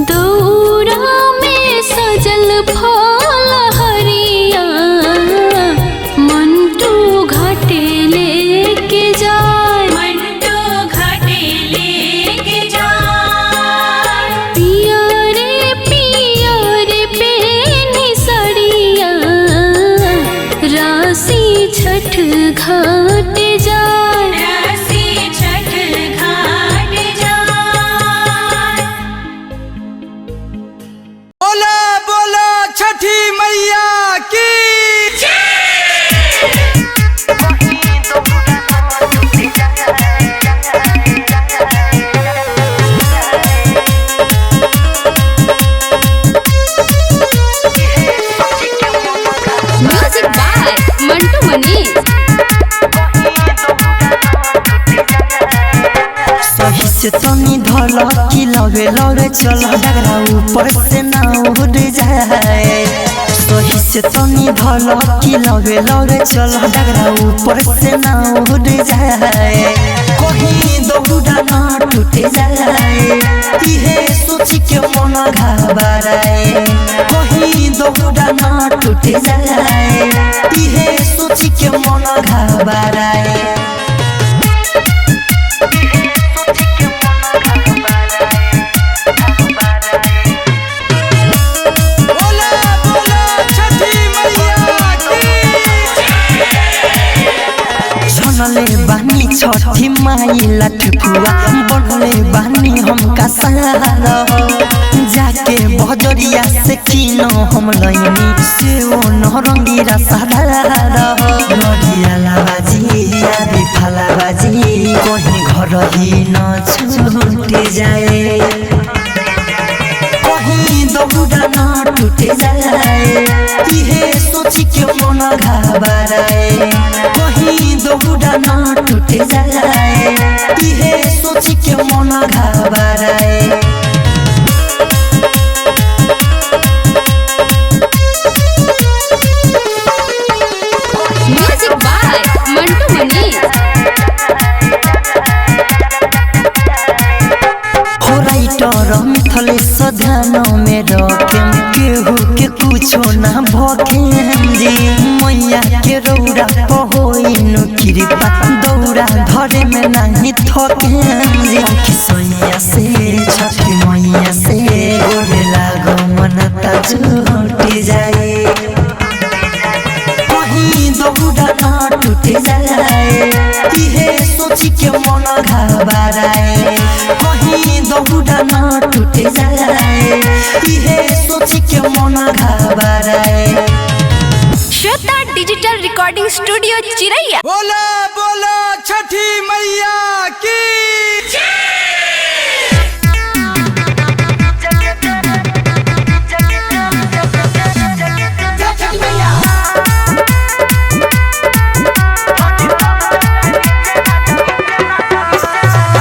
दौरा में सजल फल हरिया मंटू घाटे लेके जाए, मंटू घाटे लेके जाए। पिया रे पेनी सड़िया राशि छठ घाटे जाए, राशि छठ घाट जाए। बोला बोला छठी मैया की म्यूजिक बाय मंटू मनी। सही से तनी धल की लगे लगे चल डगरा ऊपर से ना उड़ जाए। सही से तनी धल की लगे लगे चल डगरा ऊपर से ना उड़ जाए। कहीं दौड़ा ना टूट जाए इहे सोच के मन घबराए। कहीं दौड़ा ना टूट जाए इहे सोच के मन घबराए। बोला बोला छठी मैया की छनले बानी छठी माई लठुआ बनले बानी हमका सहारा। जाके बजरिया से किनो हम लइनी से ओ नरंगीरा सहारा। लड़िया लाबाजी आदि फलाबाजी कहीं घर ही न छूट जाए। कहीं दौड़ा न टूट जाए इहे सोच के मन घबराए। कहीं दौड़ा न टूट जाए इहे सोच के मन घबराए। म्यूजिक बाय मंटू मनी। हो राइटर मिथले सधानो में रखेम केहू के कुछो ना भखेम जी। मैया के रौरा पहोइनु कृपा दौरा धरे में नहीं थकेम जी। किसैया से छठी मैया से गोरे लागो मन ता जुट जाए। कहीं दौड़ा ना टूट जाए इहे सोच के मन घबराए। कहीं दौड़ा ना टूट जाए इहे सोच के मन घबराए। श्वेता डिजिटल रिकॉर्डिंग स्टूडियो चिरैया। बोला बोला छठी मैया की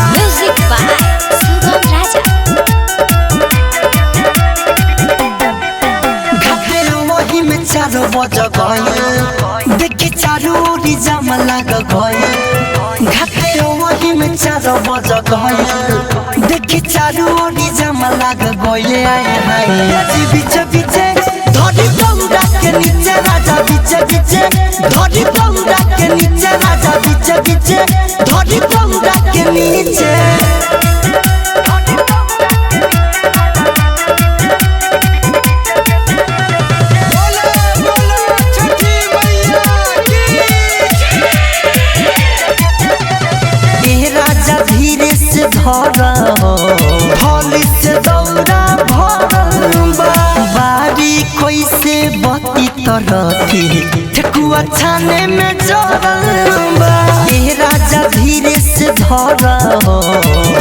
म्यूजिक बाय सुगम राजा। घाटे वही में 4 बज गए देखी चारू ओरी जाम लाग गए। घाटे वही में 4 बज गए देखी चारू ओरी जाम लाग गए। आए हाय आज बीच बीचे धरी दौड़ा के नीचे राजा बीचे बीचे धरी दौड़ा के नीचे राजा बीचे बीचे धरी दौड़ा के नीचे। बोला बोला छठी मैया की ए राजा धीरे से धरा भोली से दौड़ा भरबा। बारी कैसे बती तरती ठकुआ छाने में जरबा। ए राजा धीरे से धरा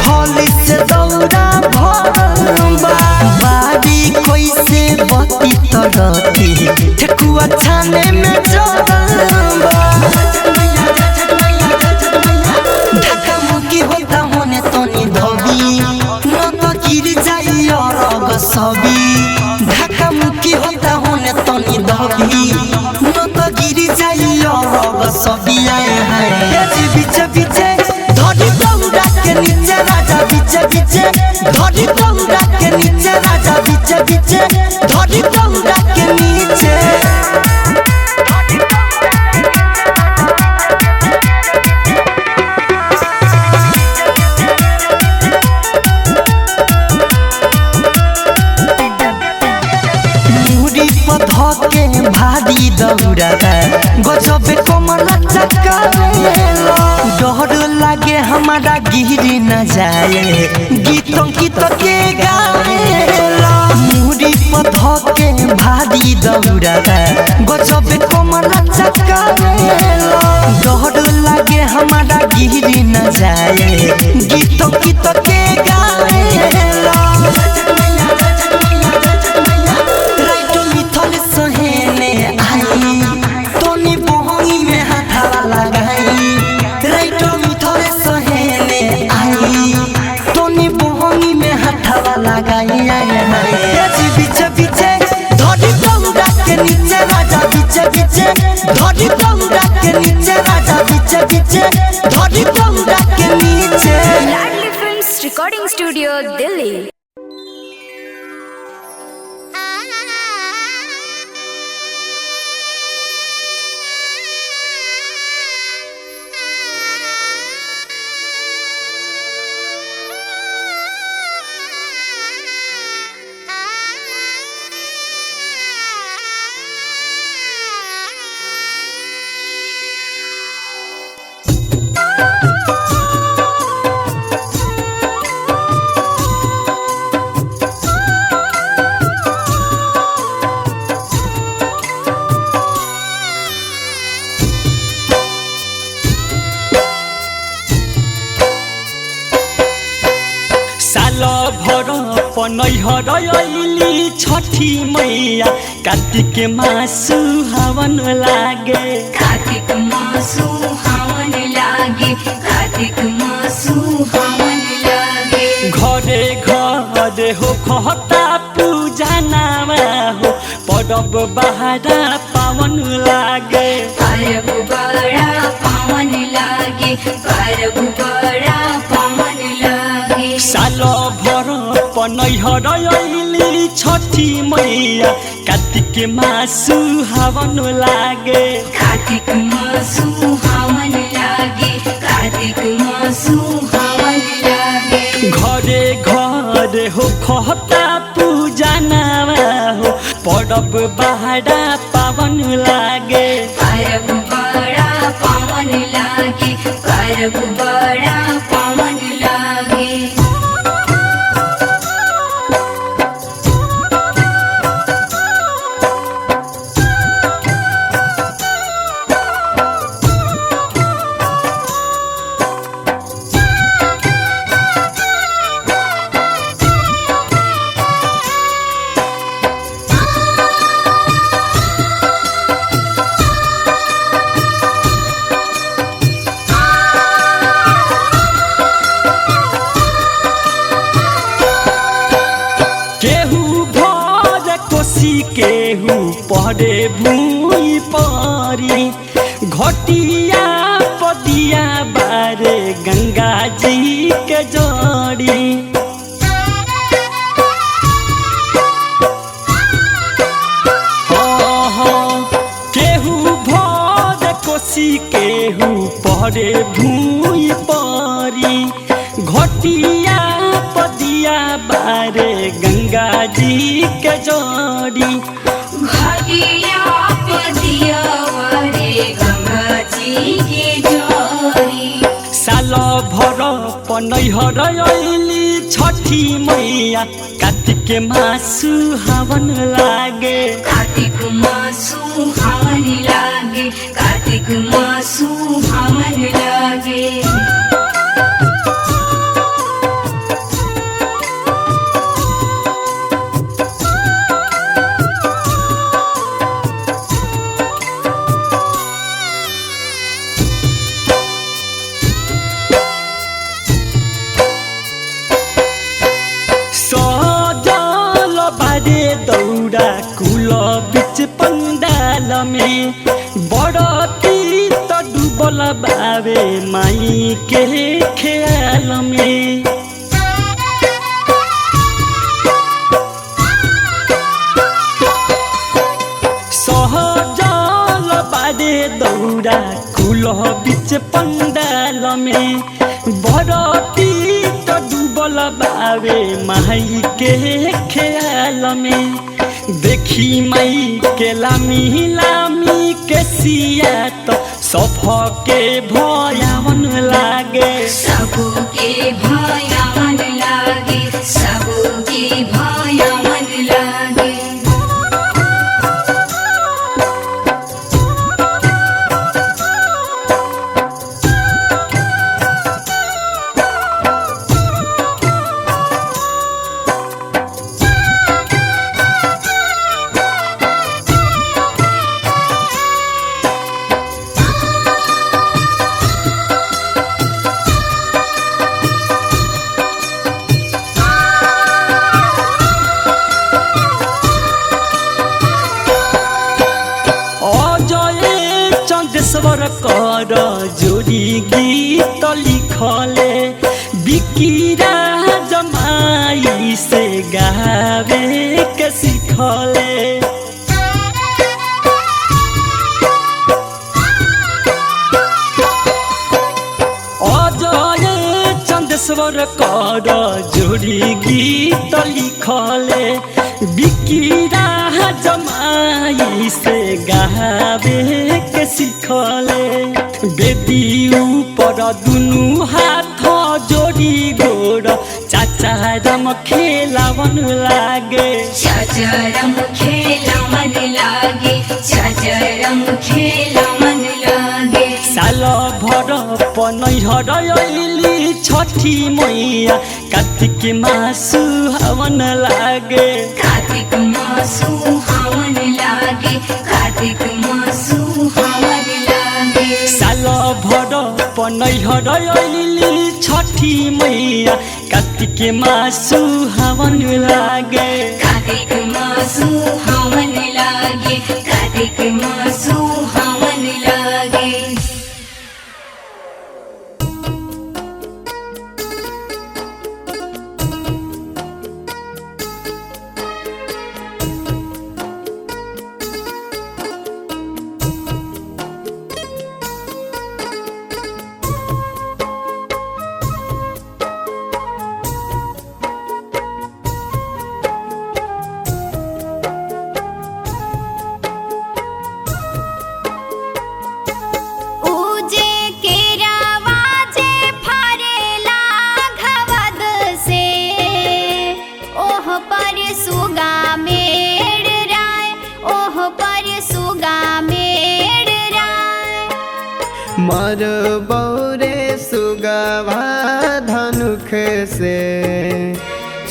भोली से दौड़ा भरबा। बारी कैसे बती तरती ठकुआ छाने में जरबा। ढाका मुकी होता होने तनी धोबी न तो गिर जाई अरग सबी। ढाका मुकी होता होने तनी धोबी न तो गिर जाई अरग सबी। आए हाय आज बीच बीचे धरी दौड़ा के नीचे राजा बीच बीचे धरी दौड़ा के नीचे राजा भारी दौड़ा गजब कमर चकावेला डर लागे हमारा गिरी न जाए गीतों गीत के गावेला मुड़ी पथ के भारी दौड़ा गजब कमर चकावेला डर लागे हमारा गिरी न जाए गीतों गीत के गावेला धड़ी दौड़ा के नीचे राजा पीछे पीछे धड़ी दौड़ा के नीचे लाडली फिल्म्स रिकॉर्डिंग स्टूडियो दिल्ली। नैहरैली छठी मैया कार्तिक मासु हवन लागे कार्तिक मासु हवन लागे कार्तिक मासु हवन लागे घरे घरे हो खता पूजा नामा हो परब बहारा पावन लागे परब बड़ा पावन लागे परब बड़ा पावन लागे साल भर नैहरैली छठी मैया कार्तिक मासु हवन लागे कार्तिक मासु हवन लागे कार्तिक मासु हवन लागे घरे घरे हो खता पूजा नामा हो परब बहारा पावन लागे परब बड़ा पावन लागे परब बड़ा पावन लागे केहू पड़े भूमि पारी घटिया पदिया बारे गंगा जी के जोड़ी केहू भोज कोसी केहू पड़े भूमि पारी घटिया पदिया बारे गंगा जी के जोड़ी घटिया पदिया बारे गंगा जी के जोड़ी साल भर नैहरैली छठी मैया कार्तिक मासु हवन लागे कार्तिक मासु हवन लागे कार्तिक मासु हवन लागे दौड़ा कुल बीच पंडाल में बड़ती तो डूबल बावे माई के ख्याल में सहजल बारे दौड़ा कुल बीच पंडाल में बड़ती तो डूबल बावे माई के ख्याल पंडाल में देखी माई के लामी लामी के सिया तो सबके भयावन लागे सबके भयावन लागे सबके भयावन लागे चंदेश्वर कर जोड़ी गीत लिखले बिकिरा जमाई से गावे के सिखले अजय चंदेश्वर कर जोड़ी गीत लिखले बिकिरा जमाई से गावे के सिखले बेदी ऊपर दुनु हाथ जोड़ी गोड़ चाचा रम खेलावन लागे चाचा रम खेलावन लागे चाचा रम खेलावन लागे साल भर पनैहर अइली छठी मैया कार्तिक मासु हवन लागे कार्तिक मासु हवन लागे कार्तिक मासु हवन लागे साल भर पनैहर अइली छठी मैया कार्तिक मासु हवन लागे कार्तिक मासु हवन लागे कार्तिक मासु हवन लागे मर बौरे सुगवा धनुख से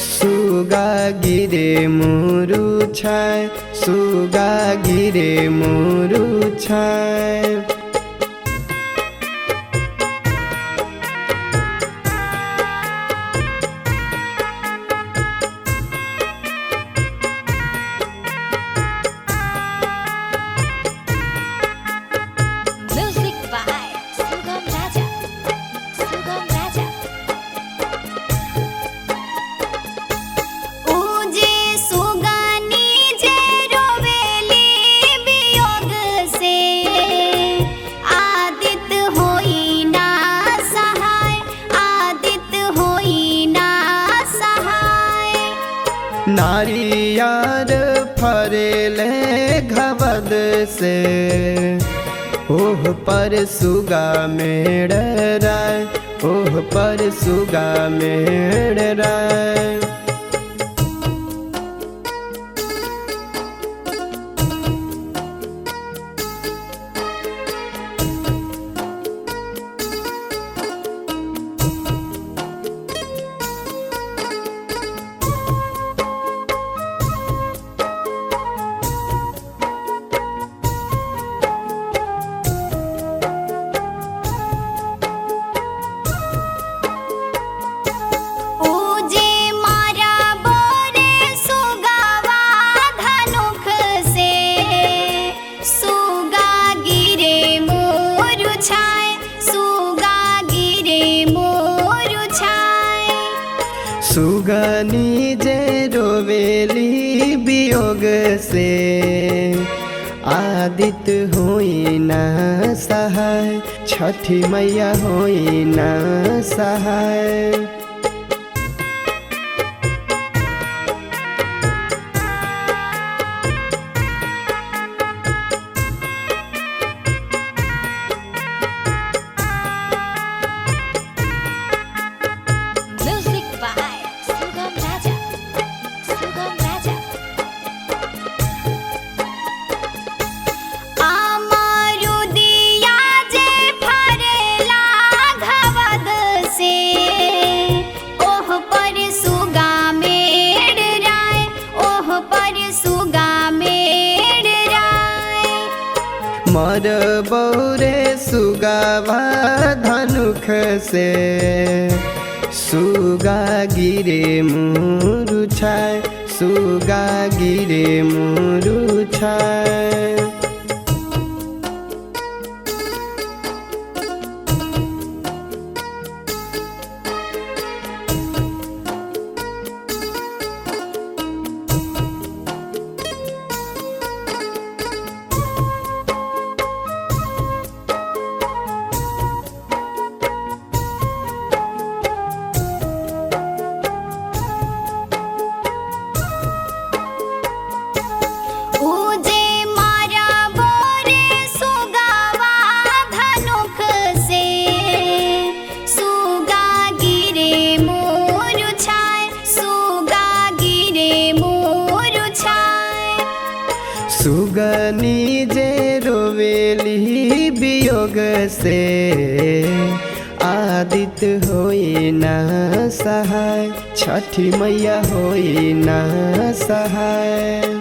सुगा गिरे मुरु छाय सुगा गिरे मुरु छाय नारियार फरेले घबद से ओह पर सुगा मेड़ राय ओह पर सुगा मेड़ राय सुगनी जे रोवेली वियोग से आदित होई ना सहाय छठी मैया होई ना सहाय राजा। अमरुदिया जे फरेला घवद से, ओह पर सुगा मेड़ राय, ओह पर सुगा मेड़ राय। मर बौरे सुगावा धनुख से, सुगा गिरे मुरुछाय, सुगा गिरे मुरुछाय। उजे मारा बोरे सुगावा धनुख से, सुगा गिरे मुरुछाय, सुगा गिरे मुरुछाय। सुगनी जे रोवेली वियोग से, आदित्य होई ना सहाय, छठी मैया होई ना सहाय।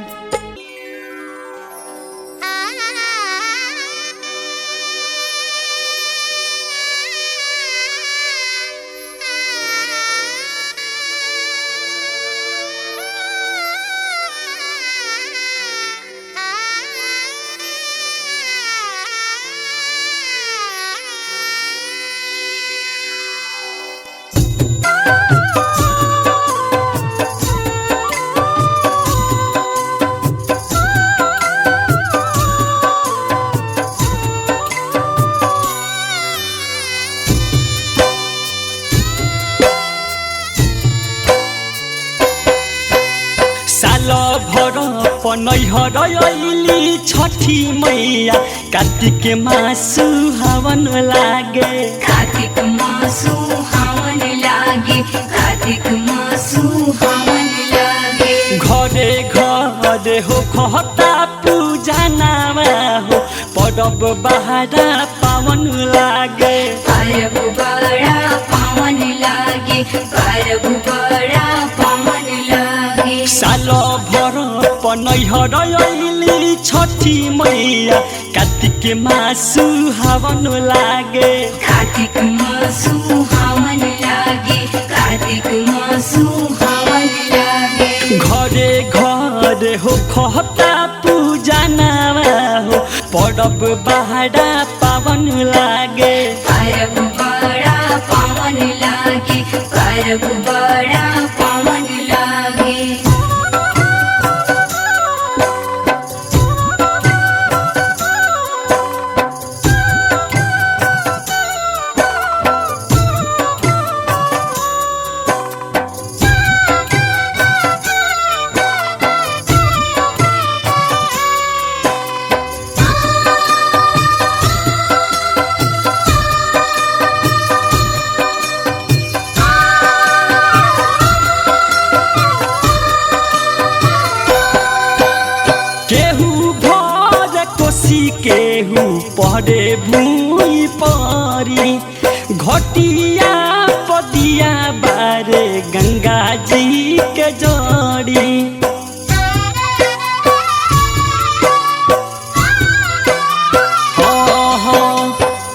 साल भर पनैहर अइली छठी मैया, कार्तिक मासु हवन लागे। कार्तिक मासु हवन लागे, कार्तिक मासु हवन लागे। घरे घरे हो कहता पूजा नामा हो, परब बहारा पावन लागे। परब बड़ा पावन लागे, परब बड़ा पावन लागे। साल भर पनैहर अइली छठी मैया, कार्तिक मासु हवन लागे। कार्तिक मासु हवन लागे, कार्तिक मासु हवन लागे। घरे घरे हो कहता पूजा नामा हो, परब बहारा पावन लागे। परब बड़ा पावन लागे, परब बड़ा पावन लागे। केहू पड़े भूमि पारी, घटिया पदिया बारे गंगा जी के जड़ी।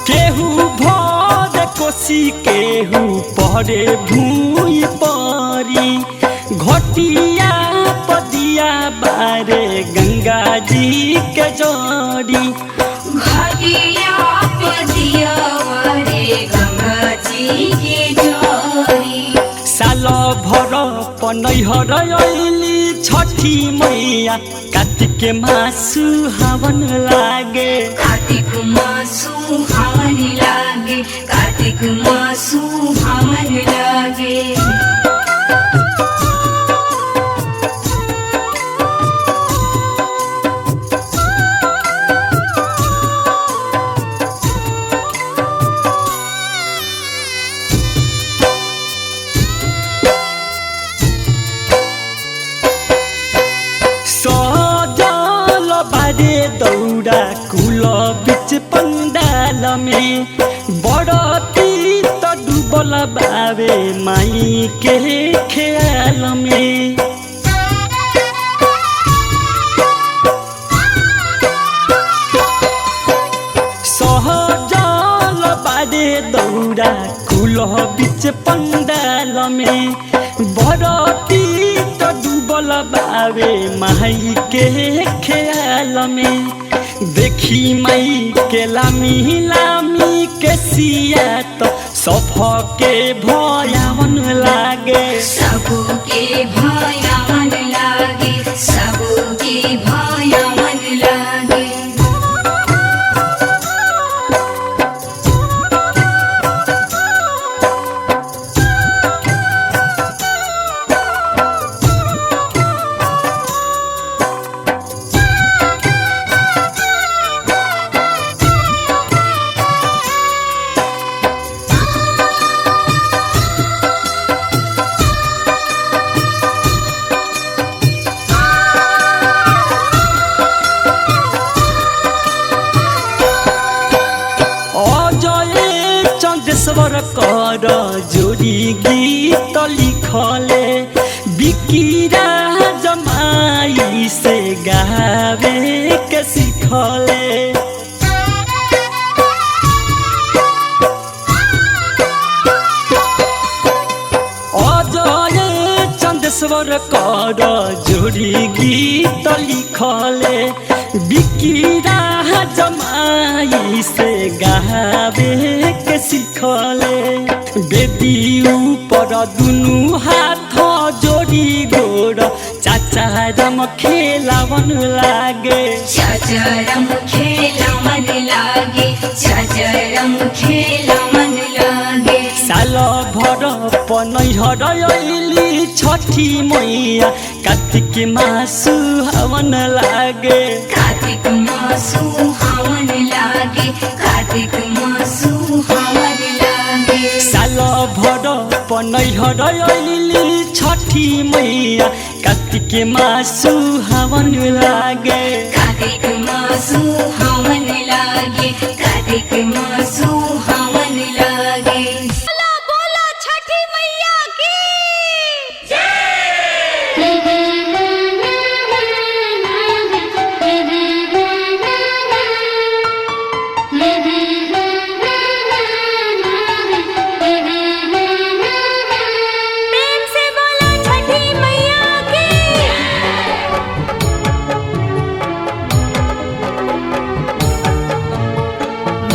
केहू भोज कोसी, केहू पड़े भूमि पारी, घटिया पदिया बारे गंगा जी के जड़ी। घटिया पदिया बारे गंगा जी के जड़ी। साल भर पनैहर अइली छठी मैया, कार्तिक मासु हवन लागे। कार्तिक मासु हवन लागे, कार्तिक मासु हवन लागे। में बड़ती तो डूबल बावे माई के ख्याल में सहजल बारे दौरा कुलह बीच पंडाल में बड़ती तो डूबल बावे माई के ख्याल में देखी माई के लामी लामी के सिया तो सबके भयावन लागे सबके भयावन लागे सबके भयावन लागे चंदेश्वर कर जोड़ी गीत लिखले बिकिरा जमाई से गावे के सिखले अजय चंदेश्वर कर जोड़ी गीत लिखले बिकिरा जमाई से गावे के सिखले बेदी ऊपर दुनु हाथ जोड़ी गोड़ चाचारम खेलावन लागे चाचारम खेलावन लागे चाचारम खेलावन लागे साल भर पनैहर अइली छठी मैया कार्तिक मासु हवन लागे कार्तिक मासु हवन लागे कार्तिक मासु हवन लागे साल भर पनैहर अइली छठी मैया कार्तिक मासु हवन लागे कार्तिक मासु हवन लागे कार्तिक मासु हवन लागे बोला बोला छठी मैया की प्रेम से बोला छठी मैया की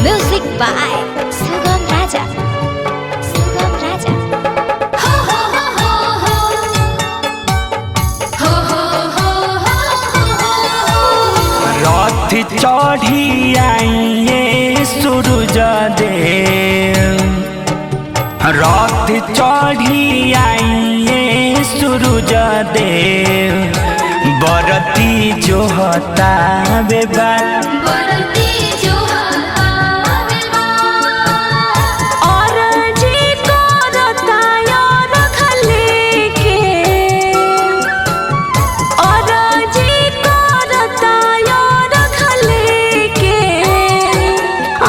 म्यूजिक बाय सुगम राजा सुगम राजा हो हो हो हो हो हो हो रथ चढ़ी आइए सूरज देव रथ चढ़ी आइए सूरज देव बरती जो हता बेबात बरती जो आवे और जी को रताया रखले के और जी को रताया रखले के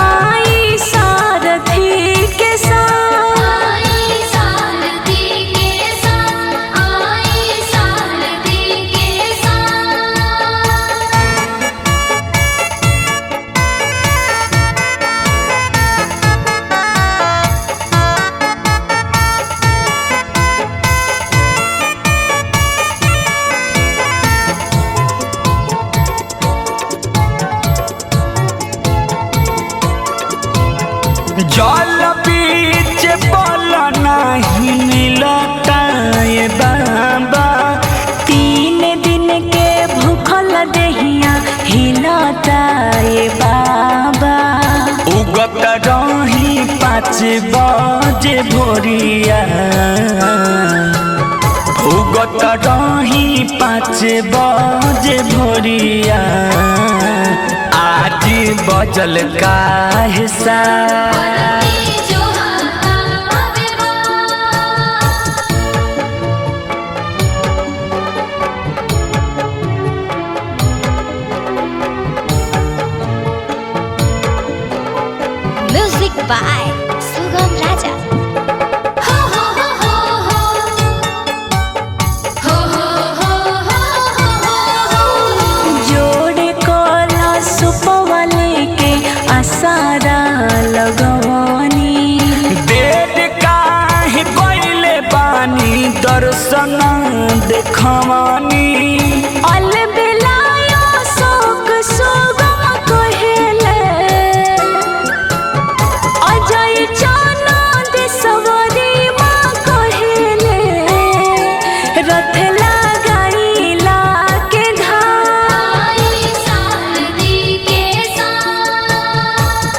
आई सारथी के साथ आई सारथी के साथ आई सारथी के साथ जल बीच बल नहीं मिलता ये बाबा 3 दिन के भूखल देहिया हिलता ये बाबा उगत रही 5 बजे भोरिया उगत रही 5 बजे भोरिया आज बजल का हिसाब जो आवे म्यूजिक by Sugam Raja. हो हो हो हो हो हो हो हो हो जोड़े कोला सुपवाले के आसारा लगवानी देर काहे कोइले बानी दर्शन देखवानी अल बेलायो शोक सुगम कहेले अजय चाना देशवरी माँ कहेले रथ लगाईला के धार आई शादी के साथ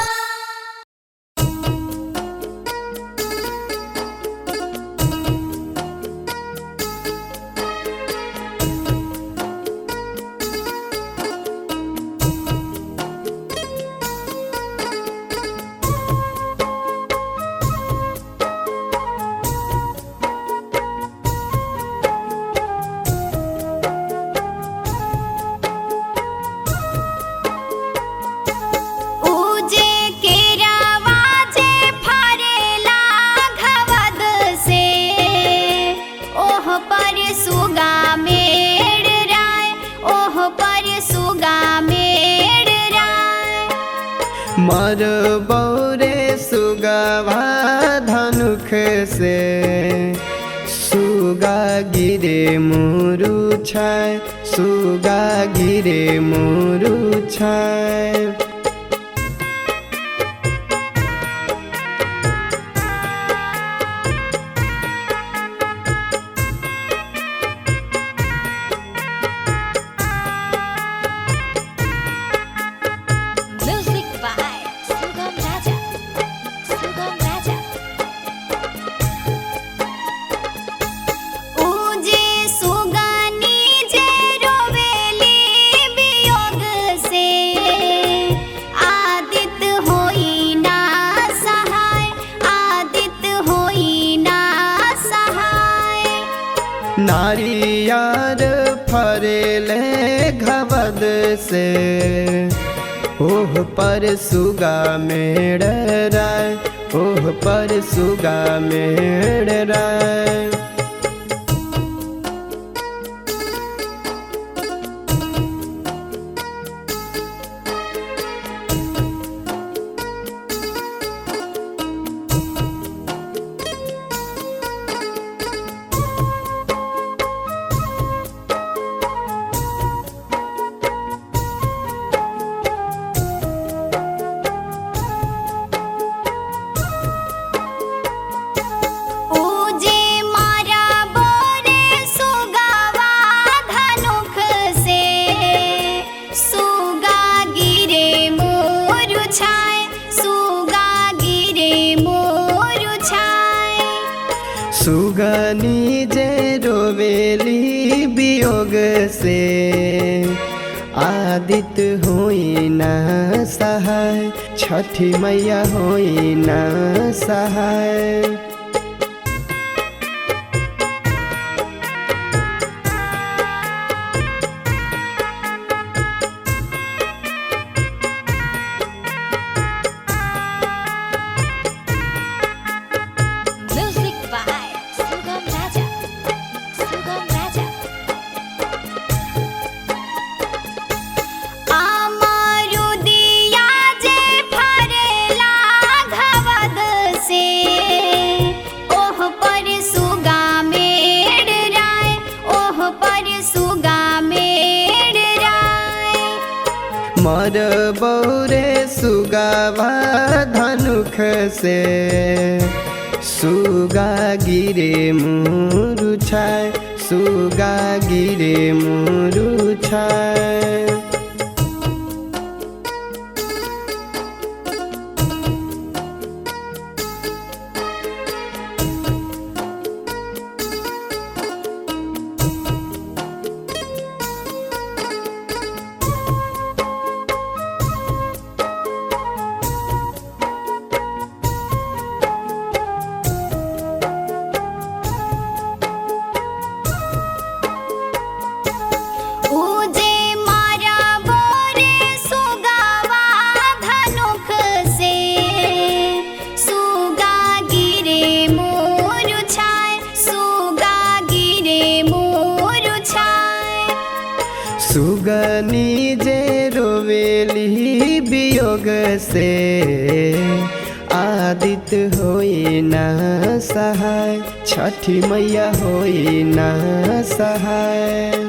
उजे केरावा जे फरेला घवद से ओह पर सुगा मेड़ राय ओह पर सुगा मेड़ राय मर बौरे सुगवा धनुख से सुगा गिरे मुरु छाय सुगा गिरे मुरु छाय Music by Sugam Raja. Sugam Raja. उजे सुगानी जे रोवेली वियोग से आदित होई ना सहाय आदित होई ना सहाय नारियार फरेले घवद से ओह पर सुगा मेड़ राय ओह पर सुगा मेड़ राय उजे मारा बोरे सुगावा धनुख से सुगा गिरे मोरु छाय सुगा गिरे मोरु छाय सुगनी जे रोवेली वियोग से आदित होई ना सहाय छठी मैया होई ना सहाय Music by Sugam Raja. Sugam Raja. आमारु दिया जे फरेला घवद से ओह पर सुगा मेड़ राय ओह पर सुगा मेड़ राय मर बौरे सुगावा धनुख से सुगा गिरे मुरु छाय सुगा गिरे मुरु छाय उजे सुगनी जे रोवेली वियोग से आदित्य होई ना सहाय छठी मैया होई ना सहाय।